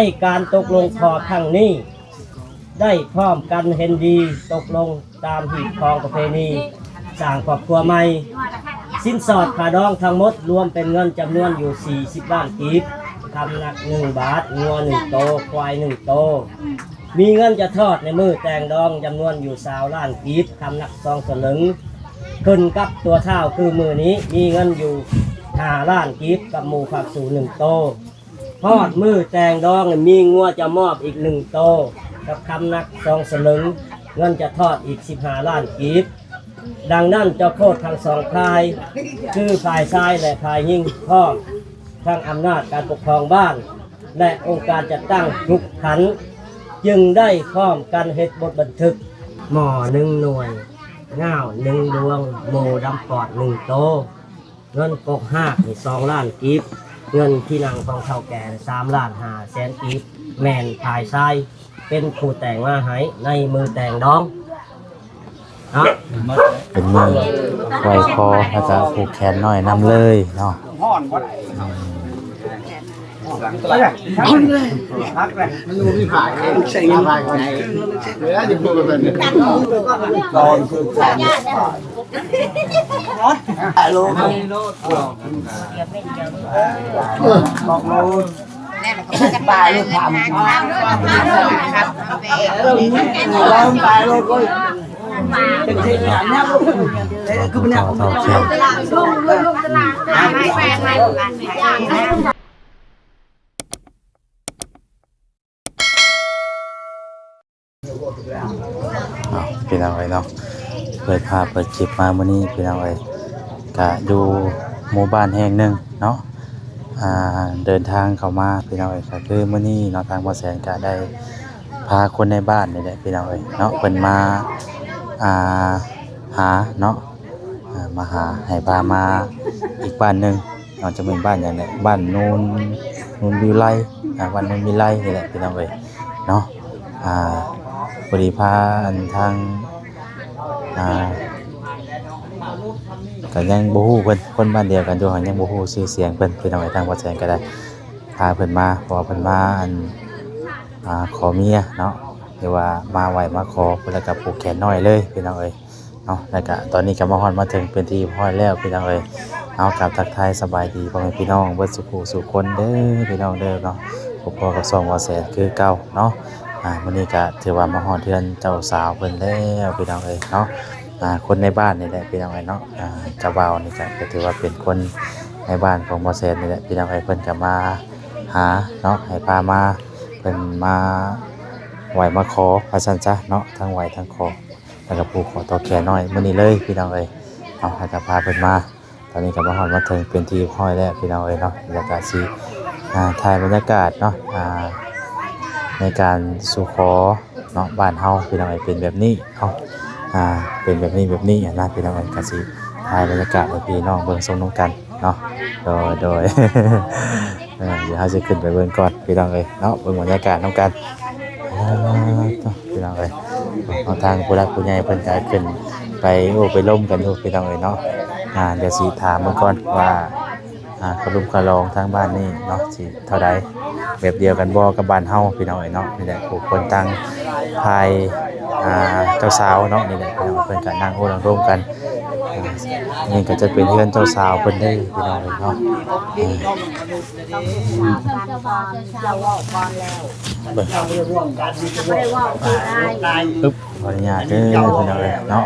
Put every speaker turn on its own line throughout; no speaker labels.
ให้การตกลงขอครั้งนี้ได้พร้อมกันเห็นดีตกลงตามหีบคองประเพณีสร้างครอบครัวใหม่สินสอดขาดองทั้งหมดรวมเป็นเงินจำนวนอยู่40ล้านกีบทำหนัก1 บาทงัว1 โตควาย1 โตมีเงินจะทอดในมือแต่งดองจำนวนอยู่20 ล้านกีบทำหนัก2 สลึงขึ้นกับตัวเท่าคือมือนี้มีเงินอยู่5 ล้านกีบกับหมูผักสู่1 โตทอดมือแต่งดองมีงัวจะมอบอีก1 โตกับคำหนัก2 สลึงเงินจะทอดอีก15 ล้านกีบดังนั้นเจ้าโคตรทั้ง2 ฝ่ายคือฝ่ายซ้ายและฝ่ายยิงพ่อทั้งอำนาจการปกครองบ้านและองค์การจัดตั้งทุกขันจึงได้พร้อมกันเฮ็ดบทบันทึกหม้อ1 หน่วยง่าว1 ดวงโมดำปอด1 โตเงินกกห้า2 ล้านกีบเงินที่นั่งของเฒ่าแก่3 ล้าน5 แสนกีบแม่นฝ่ายซ้ายเป็นผู้แต่งมาให้ในมือแต่งดอง
เป็นมือไว้คอแล้วก็ผูกแขนหน่อยนำเลยเนาะ
มันดูที่ผ่านใช่ยังไงเหลือจะพูดเป็นตอนคือการโลบอกโลจะตายเลยทำตายเลยก็เป็นที่งานเนี่ยคือมันเนี่ย
พี่น้องเอ้ยเนาะเปิดภาพเปิดคลิปมามื้อนี้พี่น้องเอ้ยก็อยู่หมู่บ้านแห่งหนึ่งเนาะเดินทางเข้ามาพี่น้องเอ้ยก็คือมื้อนี้เนาะทางบ่แสนก็ได้พาคนในบ้านนี่แหละพี่น้องเอ้ยเนาะเพิ่นมาหาเนาะมาหาให้พามาอีกบ้านหนึงเนาะจะเป็นบ้านอย่างไรบ้านนูนวิไลบ้านนูนวิไลนี่แหละพี่น้องเอ้ยเนาะพอดีพาทางก็ยังบ่ฮู้เพิ่นคนบ้านเดียวกันอยู่หันยังบ่ฮู้ชื่อเสียงเพิ่นพี่น้องเอ้ยทางบ่แจ้งก็ได้พาเพิ่นมาเพราะว่าเพิ่นมาขอเมียเนาะหรือว่ามาไหว้มาขอเพิ่นแล้วก็ผูกแขนน้อยเลยพี่น้องเอ้ยเนาะแล้วก็ตอนนี้ก็มาฮอดมาถึงเป็นที่พ้อยแล้วพี่น้องเอ้ยเอากลับทักทายสบายดีพ่อแม่พี่น้องเบิดสุขสุขคนเด้อพี่น้องเด้อเนาะพบกับ2 บ่แสนคือเก่าเนาะมื้อนี้ก็ถือว่ามาฮอดเทือนเจ้าสาวเพิ่นแล้วพี่น้องเอ้ยเนาะคนในบ้านนี่แหละพี่น้องเอ้ยเนาะเจ้าบ่าวนี่ก็ถือว่าเป็นคนในบ้านของบ่แสนนี่แหละพี่น้องเอ้ยเพิ่นก็มาหาเนาะให้พามาเพิ่นมาไหว้มาขอพระสันจ้ะเนาะทั้งไหว้ทั้งขอแล้วก็ผูกขอต่อแขนน้อยมื้อนี้เลยพี่น้องเอ้ยเอาให้กับพาเพิ่นมาตอนนี้ก็มาฮอดมาถึงเป็นที่ห้อยแล้วพี่น้องเอ้ยเนาะบรรยากาศสิถ่ายบรรยากาศเนาะในการสู่ขอเนาะบ้านเฮาพี่น้องเอ้ยเป็นแบบนี้เฮาเป็นแบบนี้นะพี่น้องเอ้ยก็สิถ่ายบรรยากาศให้พี่น้องเบิ่งชมนำกันเนาะโดย เดี๋ยวเฮาสิขึ้นไปเบิ่งก่อนพี่น้องเอ้ยเนาะเบิ่งบรรยากาศนำกันพี่น้องเอ้ยเอาทางผู้รักผู้ใหญ่เพิ่นก็ขึ้นไปไปร่มกันอยู่พี่น้องเอ้ยเนาะเดี๋ยวสิถามเบิ่งก่อนว่าขลุ่มขลองทางบ้านนี่เนาะสิเท่าใดแบบเดียวกันบ่กับบ้านเฮาพี่น้องเอ้ยเนาะนี่แหละผู้คนตั้งภายเจ้าสาวเนาะนี่แหละพี่น้องเพิ่นก็นั่งโอ้นั่งร่วมกันนี่ก็จะเป็นเพื่อนเจ้าสาวเพิ่นได้พี่น้องเอ้ยเนาะปึ๊บขออนุญาตเด้อพี่น้องเอ้ยเนาะ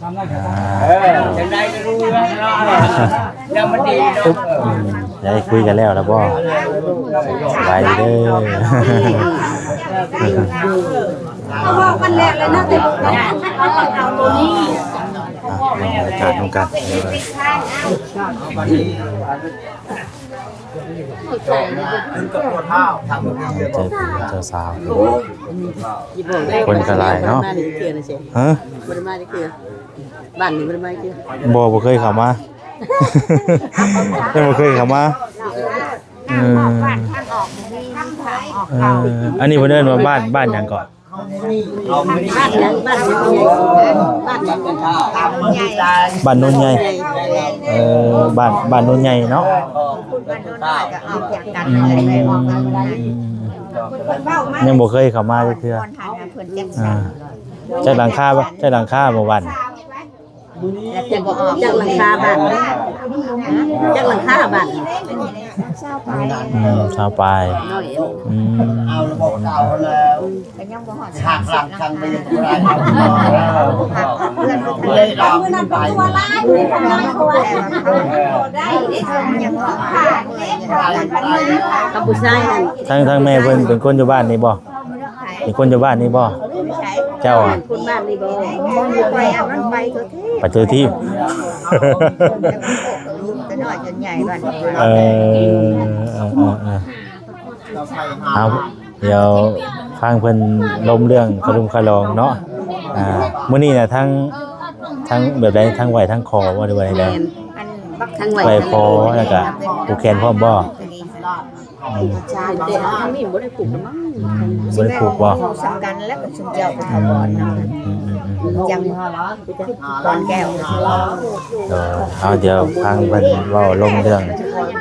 ยังได้ก็รู้แล้วยังมันดีเนาะ
ได้คุยกันแล้วบ่สบายดีเด้อ
เขาบอกกันแรกเลยนะแต่เอาตัวนี้
บรรยากาศตรงกันเจ้าสาวคนกระไรเนาะฮะ
บ้านนี้มันไม่เกี่ยว
บ่เคยเข้ามาบ่เคยเข้ามาอันนี้เพิ่นเอิ้นว่าบ้านหยังก่อน
เอาไม่ได้บ้าน
บ้านโนนใหญ่บ้านโนนใหญ่เนาะยังบ่เคยเข้ามาเทื่อจักหลังคาบ่จักหลังคาบ่วัน
จะบอกจากหลังคาบ้านจากหลังคาบ้าน
ชาวปลาย
เอาระบบเก่าแล้วฉากหลังสั่งไปยังไงเลยเราไม่ไปตัวร้ายเลยทำร้ายตัวได้ยังขาดกับผู้ชายนั่น
ทั้งแม่เพิ่นเป็นคนอยู่บ้านนี่บ่เป็นคนอยู่บ้านนี่บ่เจ้าอ่ะ
คนบ้านนี่บ่ไปอันนั้นไปตัวที่
ไปเจอที่
จะน้อยจนใหญ่บ้าน
เอาเดี๋ยวฟังเพิ่นลมเรื่องกระดุมคาลองเนาะมื้อนี้น่ะทั้งแบบใดทั้งไหวทั้งคอบ่ได้ไหวแล้วไหวคอแล้วก็ผูกแขนพร้อมบ่
ชายเด็กทั้งนี้บ่ได้ปลูกมั้ง
บ่ได้ผูกบ่
สำคัญแล้วก็สมเจ้าก็ทำบ่ยังตอนแก้ว
เอาเดี๋ยวฟังเพิ่นเว้าลมเรื่อง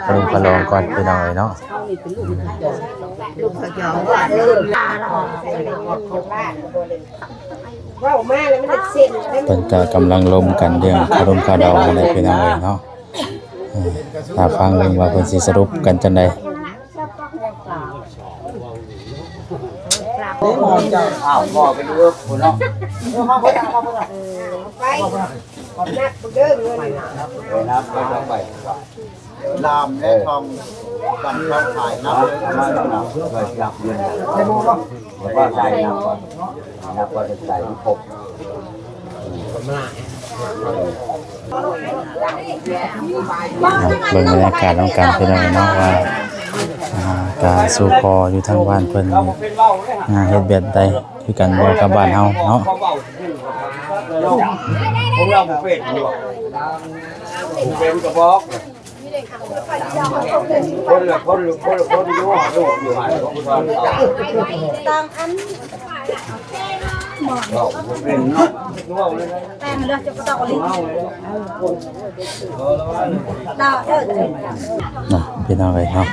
กระดุมคาลองก่อนพี่น้องเนาะ
ลูกเขายอมว่าลืมลาแล้วว่าแม่แล้วมันได้เส้น
เพิ่นก็กำลังลมกันเรื่องกระดุมคาดองอะไรพี่น้องเนาะถ้าฟังเบิ่งว่าเพิ่นสิสรุปกันจังได๋
มองเจ้าอ้าวมองไปดูคนเนาะ
ไปนักเด้อเงิน
นับไปลามและทองกันทองขายนับมานับเลยนับเงินแล้วก็ใส่นับก็จะใส่ครบ
เบิ่งบรรยากาศของการพี่น้องเนาะว่าการสู่คออยู่ทางบ้านเพิ่นเฮ็ดแบบใดคือกันบ่กับบ้านเฮาเนาะ
ผมเราเป็ดอยู่เป็นกระบอกคนละคนอยู่อยู่หาย
ตามอัน
เป็นเนาะ
แต่เลือกจะกระตอกลิ้นดาว
พี่น้องเอ้ยเนาะ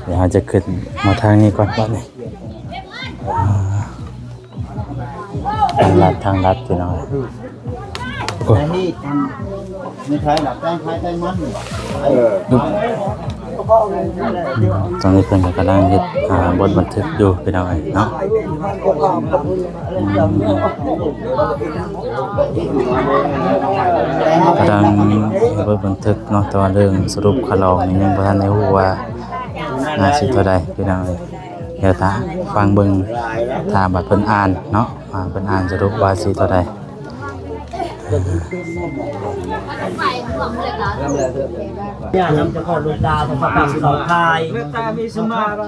เดี๋ยวเราจะขึ้นมาทางนี้ก่อนบ้านนี้ทางลัดพี่น้อง
นี่ไม่ใช่หลับแต้งคล้ายแต้งมัน
ตอนนี้เพิ่นก็กำลังเฮ็ดบทบันทึกอยู่พี่น้องเอ้ยเนาะกำลังบทบันทึกเนาะแต่ว่าเรื่องสรุปคลองนี่ยังบ่ทันได้ฮู้ว่าสิเท่าใดพี่น้องเอ้ยเดี๋ยวถ้าฟังเบิ่งถ้าบัดเพิ่นอ่านเนาะเพิ่นอ่านสรุปว่าสิเท่าใด
ญาตินำเจ้าพ่อลุงตาพระประกำสองพาย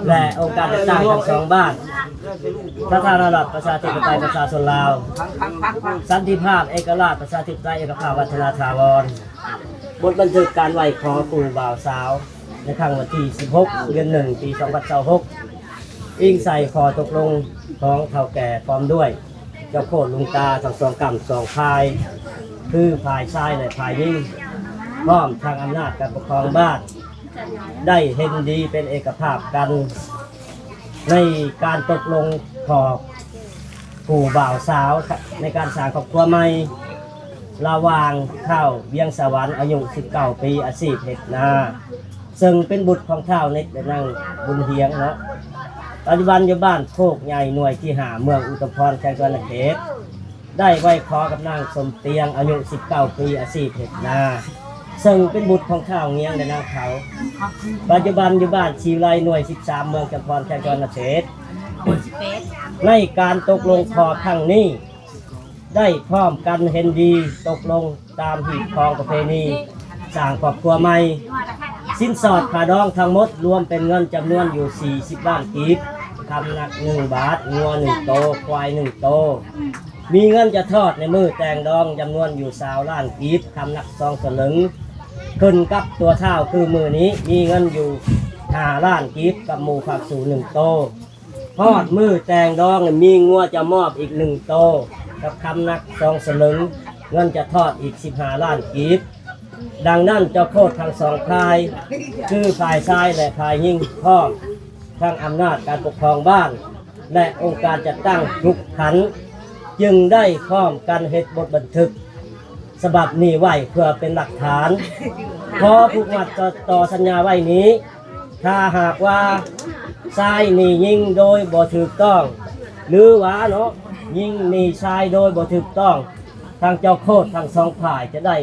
และองค์การต่างๆทั้งสองบ้านพระธานารัฐประชาธิปไตยประชาชนลาวสันติภาพเอกราชประชาธิปไตยเอกภาพวัฒนาถาวรบทบันทึกการไหว้ขอปู่บ่าวสาวในครั้งวันที่16 เดือน 1 ปี 2026อิงใส่ขอตกลงของเฒ่าแก่พร้อมด้วยเจ้าโคตรลุงตาทั้งสองกำสองพายคือฝ่ายชายและฝ่ายหญิงพร้อมทางอำนาจการปกครองบ้านได้เห็นดีเป็นเอกภาพกันในการตกลงขอผู้บ่าวสาวในการสร้างครอบครัวใหม่ระหว่างเท่าเวียงสวรรค์อายุ19 ปีอาชีพเฮ็ดนาซึ่งเป็นบุตรของเท่าเน็ตและนางบุญเฮียงเนาะปัจจุบันอยู่บ้านโคกใหญ่หน่วยที่5เมืองอุตภพรแขวงจังหวัดเขตได้ไหว้ขอกับนางสมเตียงอายุ19 ปีอาชีพเฮ็ดนาซึ่งเป็นบุตรของข้าวเงียงและนางเขาปัจจุบันอยู่บ้านชีไลหน่วย13เมืองจำพรแขวงจังหวัดเขตในการตกลงขอครั้งนี้ได้พร้อมกันเห็นดีตกลงตามหีบคองประเพณีสร้างครอบครัวใหม่สินสอดค่าดองทั้งหมดรวมเป็นเงินจำนวนอยู่40 ล้านกีบคำหนัก1 บาทงัว1 โตควาย1 โตมีเงินจะทอดในมือแต่งดองจำนวนอยู่20 ล้านกีบคำหนัก2 สลึงขึ้นกับตัวเท่าคือมือนี้มีเงินอยู่5 ล้านกีบกับหมูผักสู1 โต ฮอดมือแต่งดองมีงัวจะมอบอีก1โตกับคำนัก2สลึงเงินจะทอดอีก15ล้านกีบดังนั้นเจ้าโคตรทั้งสองฝ่ายคือฝ่ายชายและฝ่ายหญิงพร้อมทั้งอำนาจการปกครองบ้านและองค์การจัดตั้งทุกขันจึงได้พร้อมกันเฮ็ดบทบันทึกฉบับนี้ไว้เพื่อเป็นหลักฐานพอผูกมัดต่อสัญญาไว้นี้ถ้าหากว่าชายนี่ยิงโดยบ่ถูกต้องหรือว่าเนาะยิงนี่ชายโดยบ่ถูกต้องทางเจ้าโคตรทั้งสองฝ่ายจะได้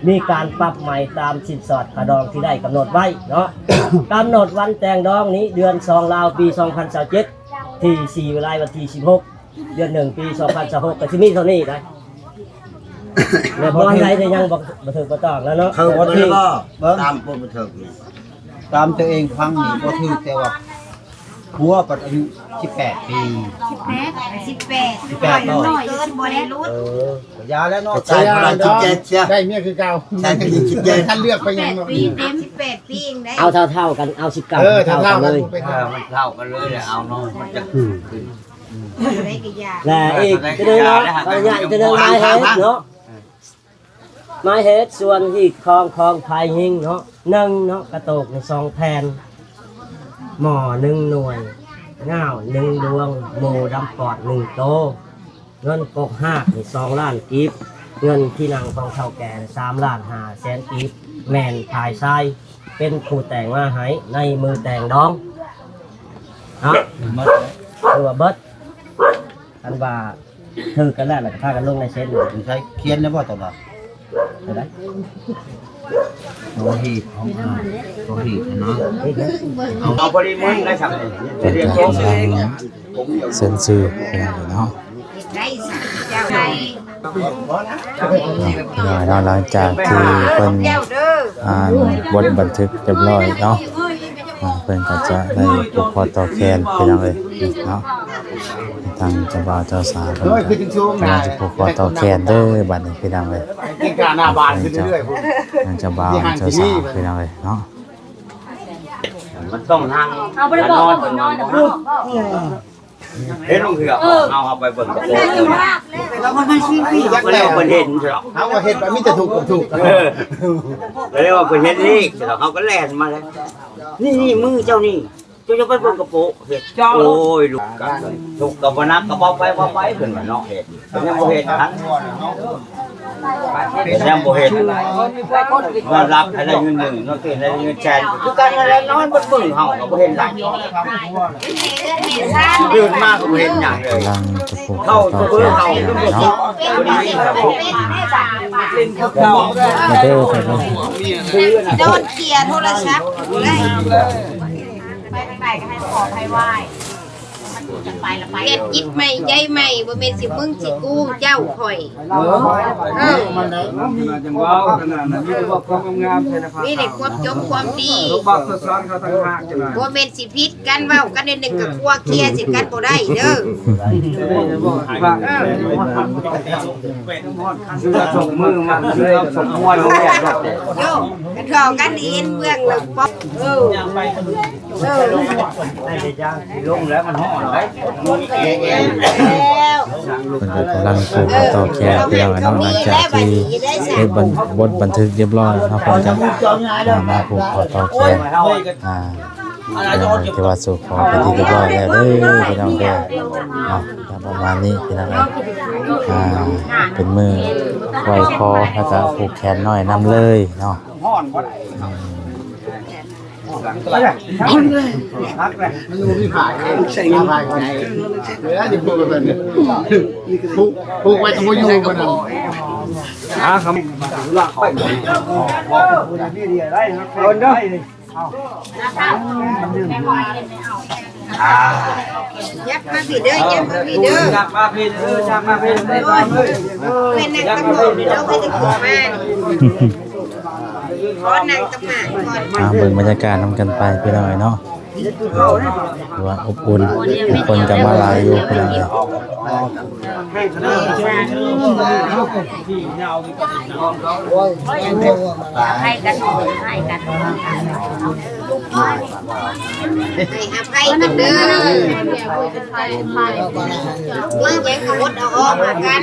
มีการปรับใหม่ตามสินสอดขาดองที่ได้กำหนดไว้เนาะ กำหนดวันแต่งดองนี้เดือน2ราวปี2027ที่4เวลาวันที่16เดือน1ปี2026ก็สิมีเท่านี้ได้แล้วบ่ให้ได้ยังบ่ถูกบ่ต้องแล้วเนาะ
คือบ่ถือก็ตามบ่ถือตามตัวเองฟังนี่บ่ถือแต่ว่าผัวปัจอายุ18 ปี18น้อยเกินบ่ได้รู้ยาแล้วเนาะใช่พลังจิตใจเสียได้เมียคือเก่าใช่คือจิตใจท่านเลือกไปยังปีเต็ม18ปีเองได้
เอาเท่ากันเอา19เท่ากันเลย
มันเท่ากันเลยเอาเนาะมันจะขึ้น
และอีกจะเดินเนาะจะเดินไม้เฮ็ดเนาะไม้เฮ็ดส่วนที่คลองภายหิงเนาะ1เนาะกระโตกใน2แผ่นหม้อ1หน่วยง่าว1ดวงโมดำปอด1โตเงินกก5นี่2ล้านกีบเงินที่นั่งของเฒ่าแก่3ล้าน5แสนกีบแม่นภายชายเป็นผู้แต่งมาให้ในมือแต่งดองเนาะคือว่าเบิดอันว่าถือกันแล้วก็พากันลงในเซ็น
ใช้เขียนได้บ่ตลอด
ได้
โอ้ฮีของโอ้ฮีเนาะเอาพอดีมึงได้สั่งเลยเรียกโค้ง
เซ็นชื่อเป็นอย่างนี้เนาะหลังจากที่เพิ่นอ่านบทบันทึกเรียบร้อยเนาะเพิ่นก็จะได้ผูกคอต่อแขนไปยังเลยเนาะทางเจ้าบ่าวเจ้าสาวเพิ่นก็จะผูกคอต่อแขนเด้อบัดนี้ไปยังเลย
หน้าบ้านขึ้นเรื่อยๆ
ทางเจ้าบ่าวเจ้าสาวไปยังเลยเนาะ
มันต้องนั่ง
เอาไปบอกคนนอนแต่ว่า
เห็นลงเถื่อเอาไปเบิ่งกระโปรงแล้วมันชี้พี่ก็เรียกว่าเห็นใช่หรอเขาว่าเห็นไปมิจะถูกเรียกว่าเห็นนี่ใช่หรอเขาก็แล่นมาเลยนี่มือเจ้านี่เจ้าจะไปเบิ่งกระโปรงเห็ดโอ้ยลูกกันถูกกับวันนักกระเป๋าไปเพิ่นว่าเนาะเห็ดยังบ่เห็ดทั้งยังบ่เห็ดว่ารับให้ได้เงิน1เนาะได้เงินแสนคือกันแล้วนอนบนเบิ่งเฮาก็บ่เห็นหลายเดินมาก็บ่เห็นหยังเลย
กำลังจะผูกคอต่อแขนไปยังเลยเนาะมาเด้อครับ
โดนเกียร์โทรศัพท์ไปทางไหนก็ให้ขอให้ไหว้เก็บยิบใหม่ใจใหม่บ่เป็นสิมึงสิกูเจ้าข่อย
มันได้จังว่าขนาดนั้นมีแต่ว่าความงามใช่นะครับ
มีแต่ความจมความดี
ลูกบักสอนเขาต่างหากจังได๋
บ่แม่นสิผิดกันเว้ากันนึงกับครัวเคลียร์สิกันบ่ได้เด้อ
ส่งมือมาส่งมวยมาแย่ดอก
โยกันเข้ากันเองเบื้องลึกป๊อก
ได้จังสิลงแล้วมันฮ้อนได้
เพิ่นก็กำลังผูกคอต่อแขนไปยังเนาะหลังจากที่เฮ็ดบทบันทึกเรียบร้อยเนาะเพิ่นจะมาผูกคอต่อแขนที่ว่าสู่ขอเป็นที่เรียบร้อยแล้วเด้อพี่น้องเด้อเนาะประมาณนี้พี่น้องเป็นมือปล่อยคอแล้วก็ผูกแขนหน่อยนำเลยเนาะ
มันอยู่ที่ผายใส่เงินผายไงเหลือจะพูดกันพูดไว้ต้องอยู่กันนะครับหลักไปนี่ดีได้ครับคนได้
ยับมาพี่เด้อยับมาพี่เด้อ
จับมาพี่เด้อจับมาพี่เด้อ
เป็นนักตำรวจเด้อไม่ได้ขึ้นมาขอนั่งตำหนักก่อน
เบิ่งบรรยากาศนำกันไปพี่น้องเนาะว่าอบอุ่นทุกคนจะมาลายอยู่พี่น้อง
ให้กัน ให้อภัยกันเด้อมีหยังก็อดเอาออกมากัน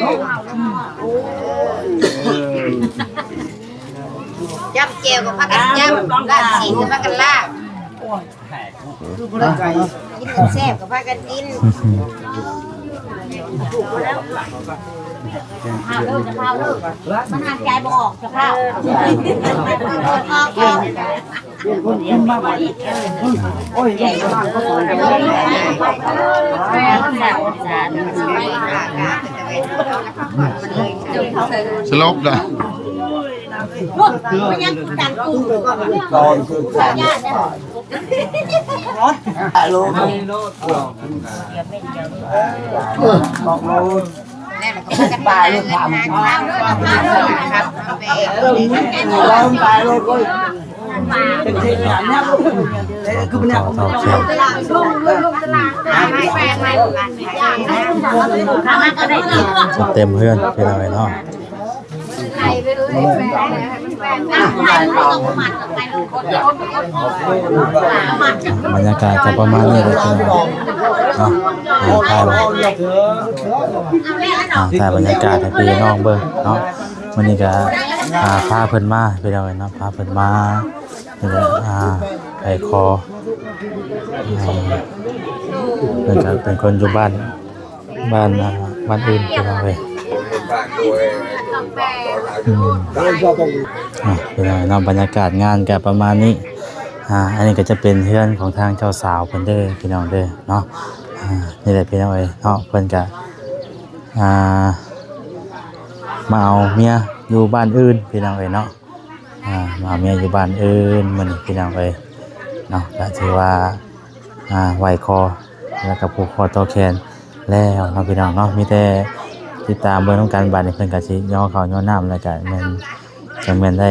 จับแจวกับพากันจับลาดสีกับพากันลาดกินแซ่บกับพากันกินข้าวเลิกจะข้าวเลิกมันหายใจบ่ออกจะข้าวออก
สลบนะ
ตอนคือการโลบอกโล
แน่แล้วก็พากันไปหาข้าวเด้อข้าวเด้อครับแม่
ร้องตายโลก็
เต็มเพื่อนไปเลยเนาะบรรยากาศจะประมาณนี้เลยเนาะถ่ายบรรยากาศให้พี่น้องเบิ่งเนาะวันนี้ก็พาเพิ่นมาไปเลยเนาะพาเพิ่นมาไปคอเพิ่นก็เป็นคนอยู่บ้านอื่นไปเลยเป็นไงเนาะบรรยากาศงานก็ประมาณนี้อันนี้ก็จะเป็นเพื่อนของทางเจ้าสาวเพิ่นเด้อพี่น้องเด้อเนาะนี่แหละพี่น้องเอ้ยเนาะเพิ่นก็มาเอาเมียอยู่บ้านอื่นพี่น้องเอ้ยเนาะมาเอาเมียอยู่บ้านอื่นมื้อนี้พี่น้องเอ้ยเนาะก็ถือว่าไหวคอแล้วก็ผูกคอต่อแขนแล้วเนาะพี่น้องเนาะมีแต่ติดตามเบิ่งนำกันบัดนี้เพิ่นก็สิย่อข้าวย่อน้ำแล้วก็แม่นจังแม่นได้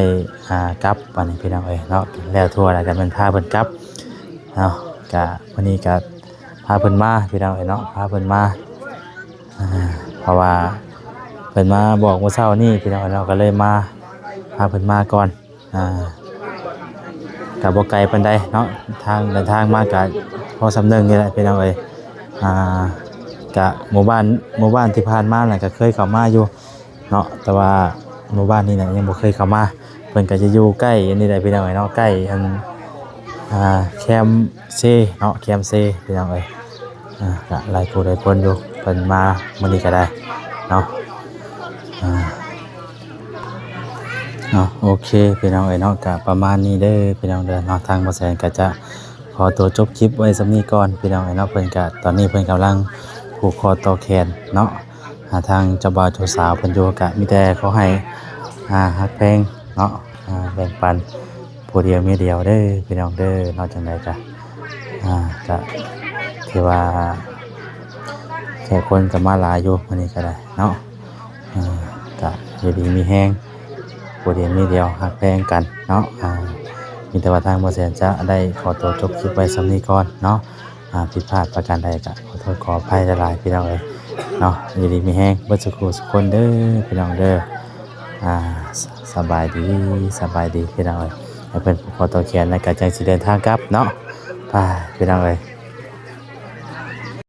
กลับบัดนี้พี่น้องเอ้ยเนาะแล้วทั่วแล้วก็แม่นพาเพิ่นกลับเนาะก็วันนี้ก็พาเพิ่นมาพี่น้องเอ้ยเนาะพาเพิ่นมาเพราะว่าเพิ่นมาบอกเมื่อเช้านี้พี่น้องเราก็เลยมาพาเพิ่นมาก่อนก็บ่ไกลปานใดเนาะทางเดินทางมาก็พอสำนึกนี่แหละพี่น้องเอ้ยกะหมู่บ้านที่ผ่านมาน่ะก็เคยเข้ามาอยู่เนาะแต่ว่าหมู่บ้านนี้น่ะยังบ่เคยเข้ามาเพิ่นก็จะอยู่ใกล้อันนี้ได้พี่น้องเอ้ยเนาะใกล้อันแคมเซเนาะแคมเซพี่น้องเอ้ยก็หลายผู้หลายคนอยู่เพิ่นมามื้อนี้ก็ได้เนาะโอเคพี่น้องเอ้ยเนาะก็ประมาณนี้เด้อพี่น้องเด้อเนาะทางบ่แสนก็จะขอตัวจบคลิปไว้สำนี้ก่อนพี่น้องเอ้ยเนาะเพิ่นก็ตอนนี้เพิ่นกำลังผูกคอต่อแขนเนาะทางเจ้าบ่าวเจ้าสาวเพิ่นอยู่ก็มีแต่ขอให้ฮักแพงเนาะแบ่งปันผู้เดียวมีเดียวเด้อพี่น้องเด้อนอกจากใดก็ก็ถือว่าแขกคนก็มาหลายอยู่มื้อนี้ก็ได้เนาะก็อยู่ดีมีแฮงผู้เดียวมีเดียวฮักแพงกันเนาะมีแต่ว่าทางบ่แสนจะได้ขอตัวจบคลิปไว้สำนี้ก่อนเนาะผิดพลาดประการใดก็ขอโทษขออภัยหลายๆพี่น้องเอ้ยเนาะอยู่ดีมีแฮงเบิดสุขสุขคนเด้อพี่น้องเด้อสบายดีพี่น้องเอ้ยให้เพิ่นขอตัวแขนแล้วก็จังสิเดินทางกลับเนาะไปพี่น้องเอ้ย